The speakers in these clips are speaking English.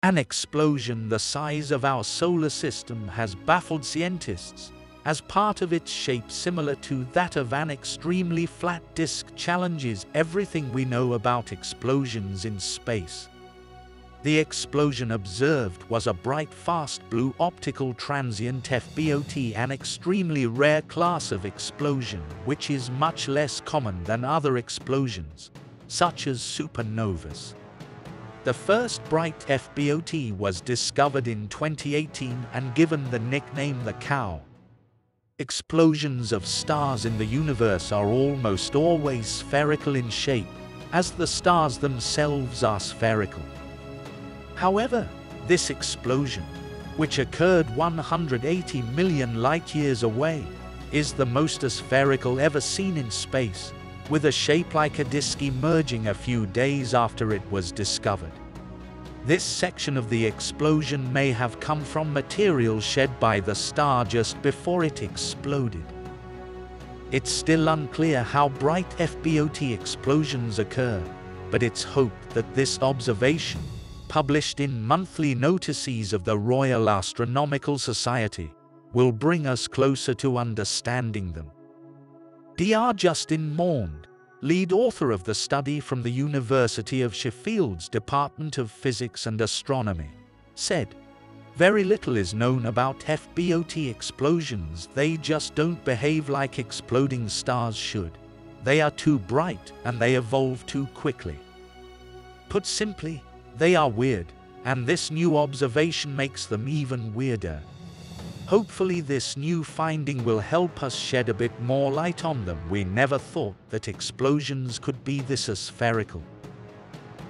An explosion the size of our solar system has baffled scientists, as part of its shape similar to that of an extremely flat disk challenges everything we know about explosions in space. The explosion observed was a bright Fast Blue Optical Transient FBOT, an extremely rare class of explosion which is much less common than other explosions, such as supernovas. The first bright FBOT was discovered in 2018 and given the nickname the Cow. Explosions of stars in the universe are almost always spherical in shape, as the stars themselves are spherical. However, this explosion, which occurred 180 million light-years away, is the most aspherical ever seen in space, with a shape like a disk emerging a few days after it was discovered. This section of the explosion may have come from material shed by the star just before it exploded. It's still unclear how bright FBOT explosions occur, but it's hoped that this observation, published in monthly notices of the Royal Astronomical Society, will bring us closer to understanding them. Dr. Justin Maund, lead author of the study from the University of Sheffield's Department of Physics and Astronomy, said, "Very little is known about FBOT explosions. They just don't behave like exploding stars should. They are too bright and they evolve too quickly. Put simply, they are weird, and this new observation makes them even weirder. Hopefully this new finding will help us shed a bit more light on them. We never thought that explosions could be this aspherical.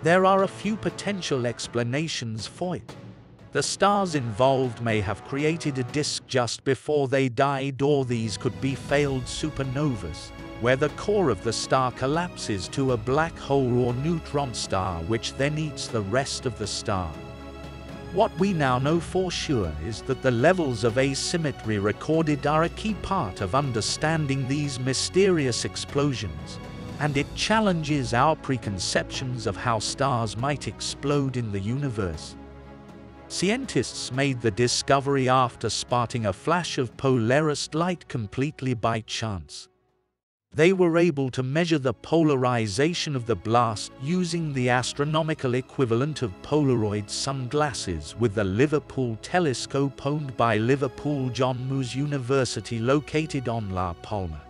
There are a few potential explanations for it. The stars involved may have created a disk just before they died, or these could be failed supernovas, where the core of the star collapses to a black hole or neutron star which then eats the rest of the star. What we now know for sure is that the levels of asymmetry recorded are a key part of understanding these mysterious explosions, and it challenges our preconceptions of how stars might explode in the universe. Scientists made the discovery after spotting a flash of polarized light completely by chance. They were able to measure the polarization of the blast using the astronomical equivalent of Polaroid sunglasses with the Liverpool telescope owned by Liverpool John Moores University located on La Palma.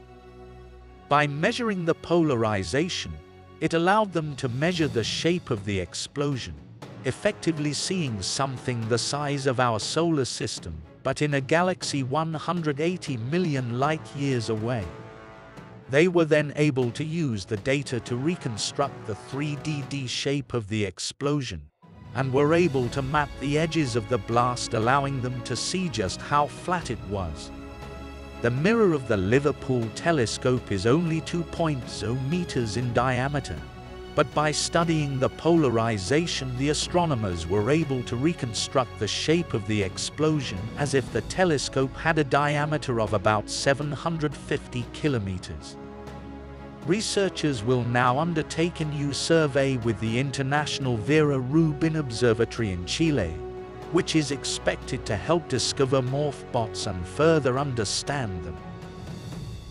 By measuring the polarization, it allowed them to measure the shape of the explosion, effectively seeing something the size of our solar system, but in a galaxy 180 million light-years away. They were then able to use the data to reconstruct the 3D shape of the explosion, and were able to map the edges of the blast, allowing them to see just how flat it was. The mirror of the Liverpool telescope is only 2.0 meters in diameter, but by studying the polarization, the astronomers were able to reconstruct the shape of the explosion as if the telescope had a diameter of about 750 kilometers. Researchers will now undertake a new survey with the International Vera Rubin Observatory in Chile, which is expected to help discover more FBOTs and further understand them.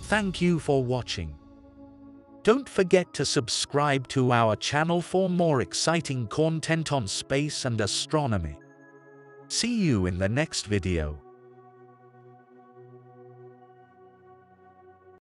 Thank you for watching. Don't forget to subscribe to our channel for more exciting content on space and astronomy. See you in the next video.